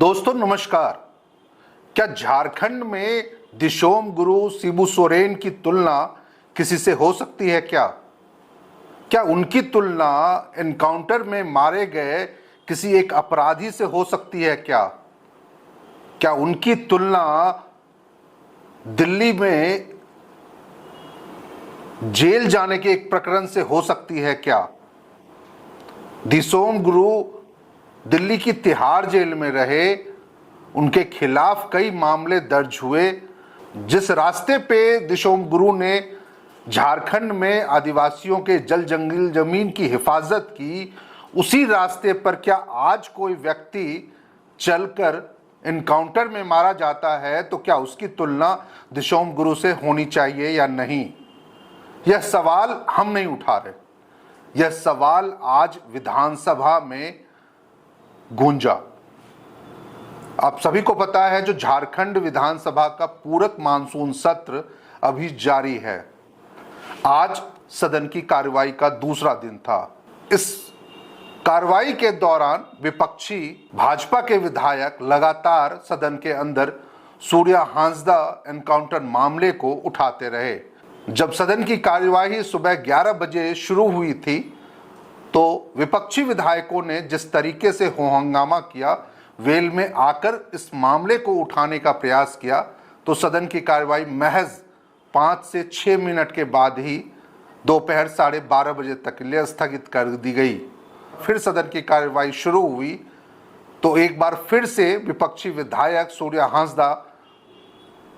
दोस्तों नमस्कार। क्या झारखंड में दिशोम गुरु शिबू सोरेन की तुलना किसी से हो सकती है? क्या उनकी तुलना एनकाउंटर में मारे गए किसी एक अपराधी से हो सकती है? क्या उनकी तुलना दिल्ली में जेल जाने के एक प्रकरण से हो सकती है? दिशोम गुरु दिल्ली की तिहाड़ जेल में रहे, उनके खिलाफ कई मामले दर्ज हुए। जिस रास्ते पे दिशोम गुरु ने झारखंड में आदिवासियों के जल जंगल जमीन की हिफाजत की, उसी रास्ते पर क्या आज कोई व्यक्ति चलकर एनकाउंटर में मारा जाता है तो क्या उसकी तुलना दिशोम गुरु से होनी चाहिए या नहीं? यह सवाल हम नहीं उठा रहे, यह सवाल आज विधानसभा में गूंजा। आप सभी को पता है जो झारखंड विधानसभा का पूरक मानसून सत्र अभी जारी है। आज सदन की कार्रवाई का दूसरा दिन था। इस कार्रवाई के दौरान विपक्षी भाजपा के विधायक लगातार सदन के अंदर सूर्या हांसदा एनकाउंटर मामले को उठाते रहे। जब सदन की कार्यवाही सुबह 11 बजे शुरू हुई थी तो विपक्षी विधायकों ने जिस तरीके से हो हंगामा किया, वेल में आकर इस मामले को उठाने का प्रयास किया, तो सदन की कार्रवाई महज 5 से 6 मिनट के बाद ही दोपहर 12:30 बजे तक के लिए स्थगित कर दी गई। फिर सदन की कार्रवाई शुरू हुई तो एक बार फिर से विपक्षी विधायक सूर्या हांसदा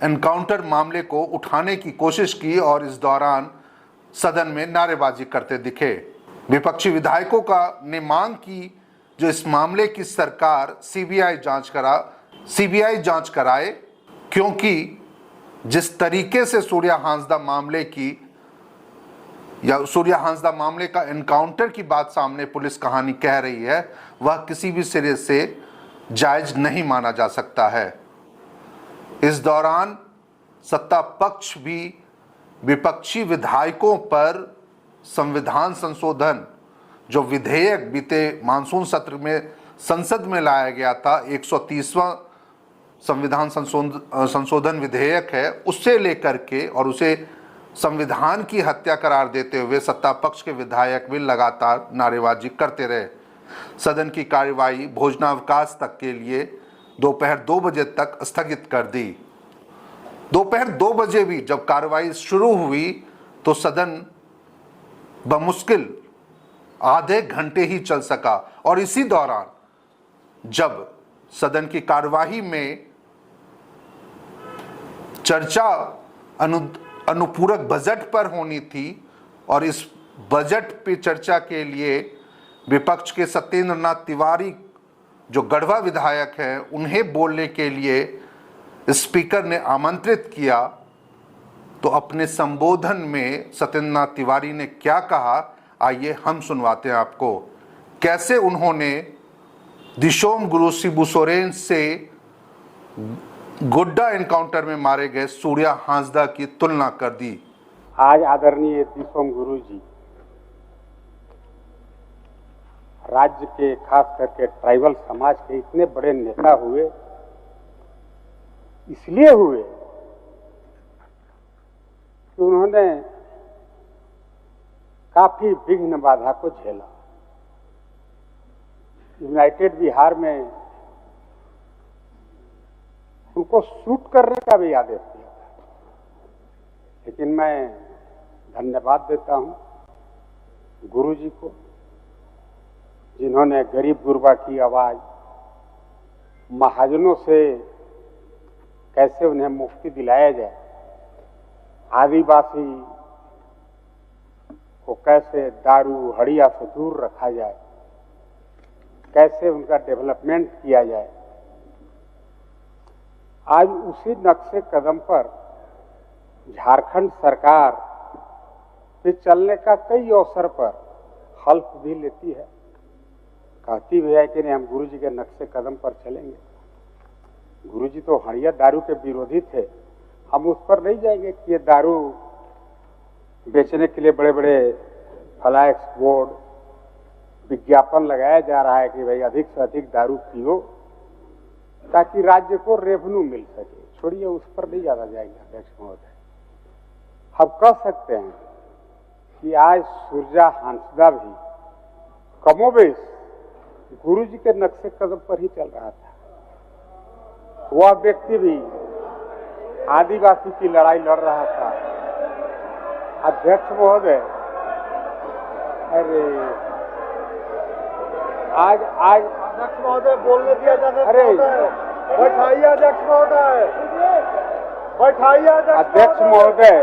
एनकाउंटर मामले को उठाने की कोशिश की और इस दौरान सदन में नारेबाजी करते दिखे। विपक्षी विधायकों ने मांग की जो इस मामले की सरकार सीबीआई जांच कराए, क्योंकि जिस तरीके से सूर्या हांसदा मामले का एनकाउंटर की बात सामने पुलिस कहानी कह रही है, वह किसी भी सिरे से जायज नहीं माना जा सकता है। इस दौरान सत्ता पक्ष भी विपक्षी विधायकों पर संविधान संशोधन जो विधेयक बीते मानसून सत्र में संसद में लाया गया था, 130वां संविधान संशोधन विधेयक है, उससे लेकर के और उसे संविधान की हत्या करार देते हुए सत्ता पक्ष के विधायक भी लगातार नारेबाजी करते रहे। सदन की कार्यवाही भोजनावकाश तक के लिए दोपहर 2 बजे तक स्थगित कर दी। दोपहर 2 बजे भी जब कार्रवाई शुरू हुई तो सदन बमुश्किल आधे घंटे ही चल सका और इसी दौरान जब सदन की कार्यवाही में चर्चा अनुपूरक बजट पर होनी थी और इस बजट पे चर्चा के लिए विपक्ष के सत्येंद्र नाथ तिवारी जो गढ़वा विधायक हैं, उन्हें बोलने के लिए स्पीकर ने आमंत्रित किया, तो अपने संबोधन में सत्येंद्र नाथ तिवारी ने क्या कहा, आइए हम सुनवाते हैं आपको। कैसे उन्होंने दिशोम गुरु शिबू सोरेन से गोड्डा एनकाउंटर में मारे गए सूर्या हांसदा की तुलना कर दी। आज आदरणीय दिशोम गुरु जी राज्य के खास करके ट्राइबल समाज के इतने बड़े नेता हुए, इसलिए हुए कि उन्होंने काफी विघ्न बाधा को झेला। यूनाइटेड बिहार में उनको शूट करने का भी आदेश दिया, लेकिन मैं धन्यवाद देता हूं गुरुजी को, जिन्होंने गरीब गुरबा की आवाज, महाजनों से कैसे उन्हें मुक्ति दिलाया जाए, आदिवासी को कैसे दारू हड़िया से दूर रखा जाए, कैसे उनका डेवलपमेंट किया जाए, आज उसी नक्शे कदम पर झारखंड सरकार पे चलने का कई अवसर पर हल्फ भी लेती है, कहती भी है कि नहीं हम गुरुजी के नक्शे कदम पर चलेंगे। गुरुजी तो हड़िया दारू के विरोधी थे, हम उस पर नहीं जाएंगे कि ये दारू बेचने के लिए बड़े बड़े फ्लैक्स बोर्ड विज्ञापन लगाया जा रहा है कि भाई अधिक से अधिक दारू पियो, ताकि राज्य को रेवेन्यू मिल सके। छोड़िए, उस पर नहीं ज्यादा जाएंगे अध्यक्ष महोदय। हम कह सकते हैं कि आज सुरजा हांसदा भी कमोबेश गुरु जी के नक्शे कदम पर ही चल रहा था। वह व्यक्ति भी आदिवासी की लड़ाई लड़ रहा था। अध्यक्ष महोदय, अरे आज अध्यक्ष महोदय बोलने दिया जाता। अरे बैठाइए अध्यक्ष महोदय, बैठाइए अध्यक्ष महोदय,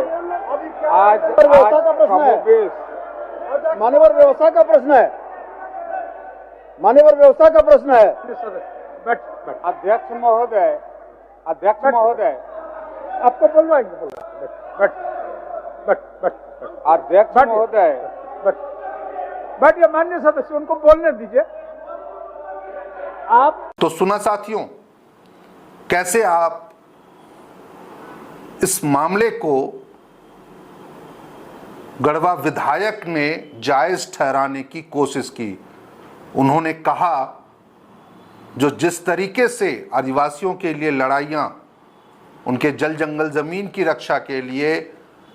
आज व्यवस्था का प्रश्न है। कमोबेश मान्यवर व्यवस्था का प्रश्न है, मान्यवर व्यवस्था का प्रश्न है। अध्यक्ष महोदय, अध्यक्ष महोदय, आपको बोलवाएंगे, अध्यक्ष महोदय, बैठिए माननीय सदस्य, उनको बोलने दीजिए। आप तो सुना साथियों, कैसे आप इस मामले को गढ़वा विधायक ने जायज ठहराने की कोशिश की। उन्होंने कहा जो जिस तरीके से आदिवासियों के लिए लड़ाइयां, उनके जल जंगल जमीन की रक्षा के लिए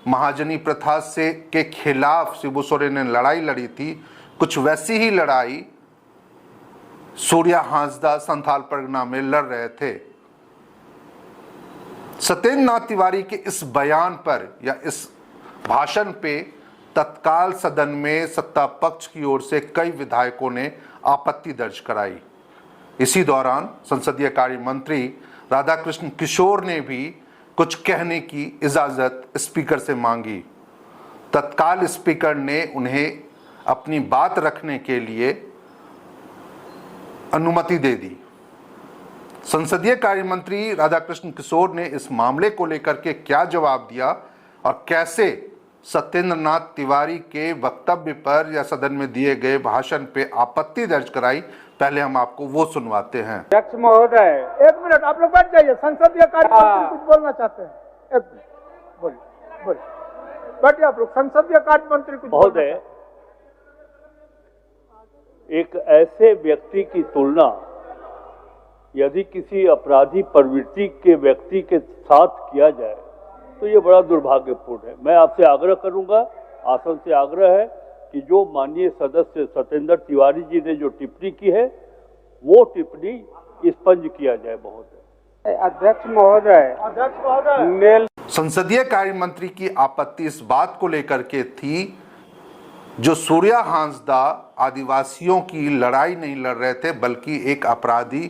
महाजनी प्रथा से के खिलाफ शिबू सोरेन ने लड़ाई लड़ी थी, कुछ वैसी ही लड़ाई सूर्या हांसदा संथाल परगना में लड़ रहे थे। सत्येंद्र नाथ तिवारी के इस बयान पर या इस भाषण पे तत्काल सदन में सत्ता पक्ष की ओर से कई विधायकों ने आपत्ति दर्ज कराई। इसी दौरान संसदीय कार्य मंत्री राधाकृष्ण किशोर ने भी कुछ कहने की इजाजत स्पीकर से मांगी। तत्काल स्पीकर ने उन्हें अपनी बात रखने के लिए अनुमति दे दी। संसदीय कार्य मंत्री राधाकृष्ण किशोर ने इस मामले को लेकर के क्या जवाब दिया और कैसे सत्येंद्र नाथ तिवारी के वक्तव्य पर या सदन में दिए गए भाषण पे आपत्ति दर्ज कराई, पहले हम आपको वो सुनवाते हैं। अध्यक्ष महोदय, एक मिनट, आप लोग बैठ जाइए। संसदीय कार्य मंत्री कुछ बोलना चाहते हैं। एक मिनट, बोलिए बोलिए, बैठिए आप लोग। संसदीय कार्य मंत्री कुछ महोदय, एक ऐसे व्यक्ति की तुलना यदि किसी अपराधी प्रवृत्ति के व्यक्ति के साथ किया जाए तो ये बड़ा दुर्भाग्यपूर्ण है। मैं आपसे आग्रह करूंगा, आसन से आग्रह है कि जो माननीय सदस्य सत्येंद्र तिवारी जी ने जो टिप्पणी की है वो टिप्पणी स्पंज किया जाए। महोदय, अध्यक्ष महोदय, अध्यक्ष महोदय, नेल संसदीय कार्य मंत्री की आपत्ति इस बात को लेकर के थी जो सूर्या हांसदा आदिवासियों की लड़ाई नहीं लड़ रहे थे बल्कि एक अपराधी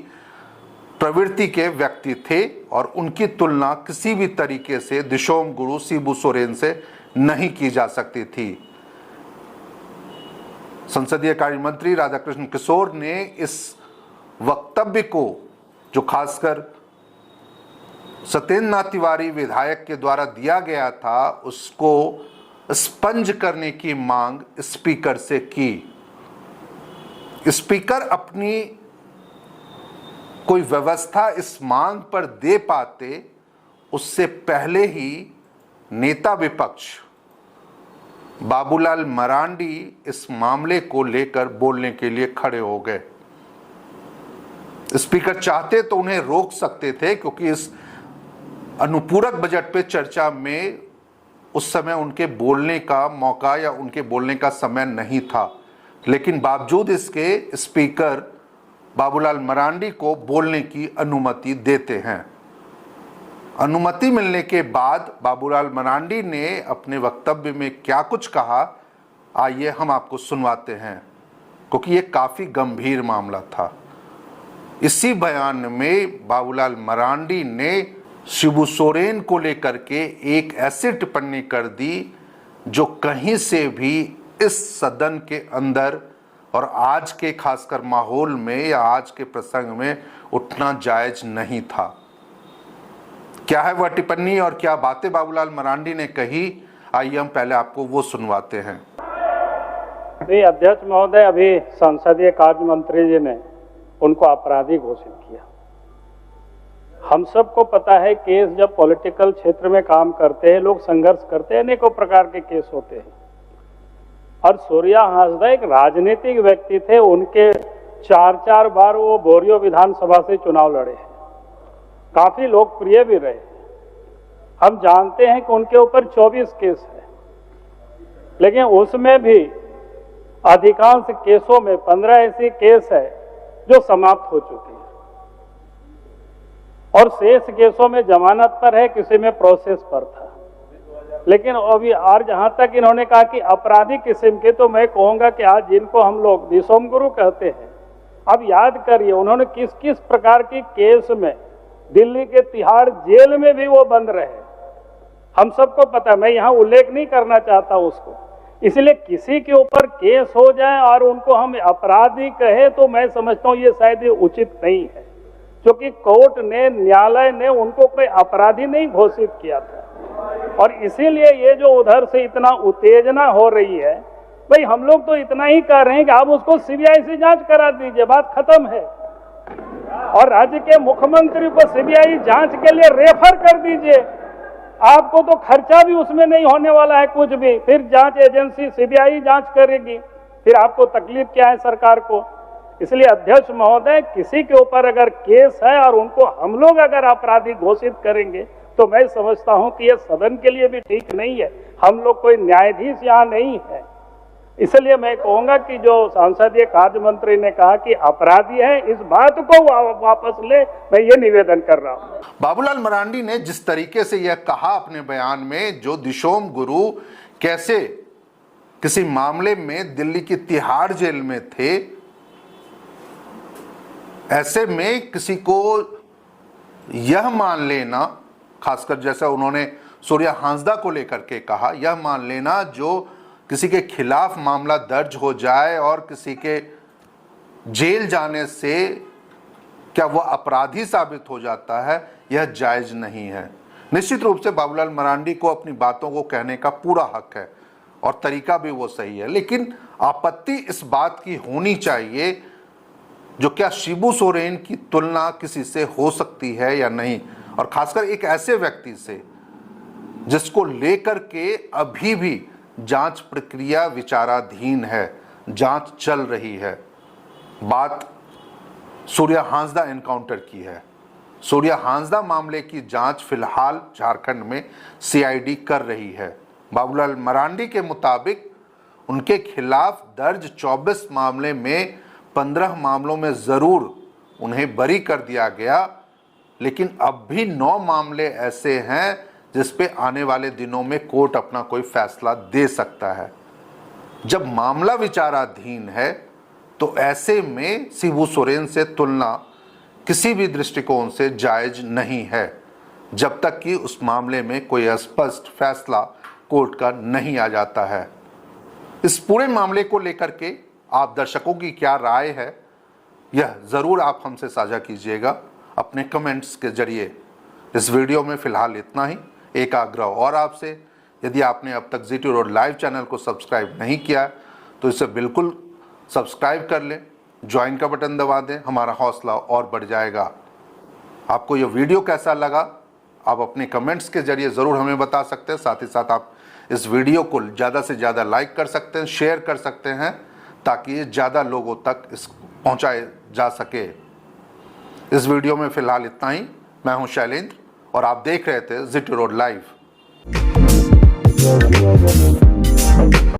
प्रवृत्ति के व्यक्ति थे और उनकी तुलना किसी भी तरीके से दिशोम गुरु शिबू सोरेन से नहीं की जा सकती थी। संसदीय कार्य मंत्री राधाकृष्ण किशोर ने इस वक्तव्य को, जो खासकर सत्येंद्र नाथ तिवारी विधायक के द्वारा दिया गया था, उसको स्पंज करने की मांग स्पीकर से की। स्पीकर अपनी कोई व्यवस्था इस मांग पर दे पाते उससे पहले ही नेता विपक्ष बाबूलाल मरांडी इस मामले को लेकर बोलने के लिए खड़े हो गए। स्पीकर चाहते तो उन्हें रोक सकते थे क्योंकि इस अनुपूरक बजट पे चर्चा में उस समय उनके बोलने का मौका या उनके बोलने का समय नहीं था, लेकिन बावजूद इसके स्पीकर बाबूलाल मरांडी को बोलने की अनुमति देते हैं। अनुमति मिलने के बाद बाबूलाल मरांडी ने अपने वक्तव्य में क्या कुछ कहा, आइए हम आपको सुनवाते हैं, क्योंकि ये काफ़ी गंभीर मामला था। इसी बयान में बाबूलाल मरांडी ने शिबू सोरेन को लेकर के एक ऐसी टिप्पणी कर दी जो कहीं से भी इस सदन के अंदर और आज के खासकर माहौल में या आज के प्रसंग में उठना जायज नहीं था। क्या है वह टिप्पणी और क्या बातें बाबूलाल मरांडी ने कही, आइए हम पहले आपको वो सुनवाते हैं। जी अध्यक्ष महोदय, अभी संसदीय कार्य मंत्री जी ने उनको अपराधी घोषित किया। हम सबको पता है केस जब पॉलिटिकल क्षेत्र में काम करते हैं, लोग संघर्ष करते हैं, अनेकों प्रकार के केस होते हैं। और सूर्या हांसदा एक राजनीतिक व्यक्ति थे, उनके 4 बार वो बोरियो विधानसभा से चुनाव लड़े हैं। काफी लोकप्रिय भी रहे। हम जानते हैं कि उनके ऊपर 24 केस है, लेकिन उसमें भी अधिकांश केसों में 15 ऐसे केस है जो समाप्त हो चुके हैं और शेष केसों में जमानत पर है, किसी में प्रोसेस पर था। लेकिन अभी और जहां तक इन्होंने कहा कि अपराधी किस्म के, तो मैं कहूंगा कि आज जिनको हम लोग दिशोम गुरु कहते हैं, अब याद करिए उन्होंने किस किस प्रकार की केस में दिल्ली के तिहाड़ जेल में भी वो बंद रहे। हम सबको पता है, मैं यहां उल्लेख नहीं करना चाहता उसको। इसलिए किसी के ऊपर केस हो जाए और उनको हम अपराधी कहे तो मैं समझता हूं ये शायद ये उचित नहीं है, क्योंकि कोर्ट ने, न्यायालय ने उनको कोई अपराधी नहीं घोषित किया था। और इसीलिए ये जो उधर से इतना उत्तेजना हो रही है, भाई हम लोग तो इतना ही कह रहे हैं कि आप उसको सीबीआई से जांच करा दीजिए, बात खत्म है। और राज्य के मुख्यमंत्री को सीबीआई जांच के लिए रेफर कर दीजिए, आपको तो खर्चा भी उसमें नहीं होने वाला है कुछ भी। फिर जांच एजेंसी सीबीआई जांच करेगी, फिर आपको तकलीफ क्या है सरकार को। इसलिए अध्यक्ष महोदय, किसी के ऊपर अगर केस है और उनको हम लोग अगर अपराधी घोषित करेंगे तो मैं समझता हूं कि यह सदन के लिए भी ठीक नहीं है। हम लोग कोई न्यायाधीश यहाँ नहीं है। इसलिए मैं कहूंगा कि जो संसदीय कार्य मंत्री ने कहा कि अपराधी है, इस बात को वापस ले, मैं ये निवेदन कर रहा हूं। बाबूलाल मरांडी ने जिस तरीके से यह कहा अपने बयान में, जो दिशोम गुरु कैसे किसी मामले में दिल्ली की तिहाड़ जेल में थे, ऐसे में किसी को यह मान लेना, खासकर जैसा उन्होंने सूर्या हांसदा को लेकर के कहा, यह मान लेना जो किसी के खिलाफ मामला दर्ज हो जाए और किसी के जेल जाने से क्या वह अपराधी साबित हो जाता है, यह जायज नहीं है। निश्चित रूप से बाबूलाल मरांडी को अपनी बातों को कहने का पूरा हक है और तरीका भी वो सही है, लेकिन आपत्ति इस बात की होनी चाहिए जो क्या शिबू सोरेन की तुलना किसी से हो सकती है या नहीं, और खासकर एक ऐसे व्यक्ति से जिसको लेकर के अभी भी जांच प्रक्रिया विचाराधीन है, जांच चल रही है। बात सूर्या हांसदा एनकाउंटर की है। सूर्या हांसदा मामले की जांच फिलहाल झारखंड में सीआईडी कर रही है। बाबूलाल मरांडी के मुताबिक उनके खिलाफ दर्ज 24 मामले में 15 मामलों में जरूर उन्हें बरी कर दिया गया, लेकिन अब भी 9 मामले ऐसे हैं जिस पे आने वाले दिनों में कोर्ट अपना कोई फैसला दे सकता है। जब मामला विचाराधीन है तो ऐसे में शिबू सोरेन से तुलना किसी भी दृष्टिकोण से जायज नहीं है, जब तक कि उस मामले में कोई स्पष्ट फैसला कोर्ट का नहीं आ जाता है। इस पूरे मामले को लेकर के आप दर्शकों की क्या राय है, यह ज़रूर आप हमसे साझा कीजिएगा अपने कमेंट्स के जरिए। इस वीडियो में फ़िलहाल इतना ही। एक आग्रह और आपसे, यदि आपने अब तक जीटी रोड लाइव चैनल को सब्सक्राइब नहीं किया तो इसे बिल्कुल सब्सक्राइब कर लें, ज्वाइन का बटन दबा दें, हमारा हौसला और बढ़ जाएगा। आपको यह वीडियो कैसा लगा आप अपने कमेंट्स के जरिए ज़रूर हमें बता सकते हैं। साथ ही साथ आप इस वीडियो को ज़्यादा से ज़्यादा लाइक कर सकते हैं, शेयर कर सकते हैं, ताकि ये ज़्यादा लोगों तक इस पहुँचाए जा सके। इस वीडियो में फ़िलहाल इतना ही। मैं हूँ शैलेंद्र और आप देख रहे थे जीटी रोड लाइव।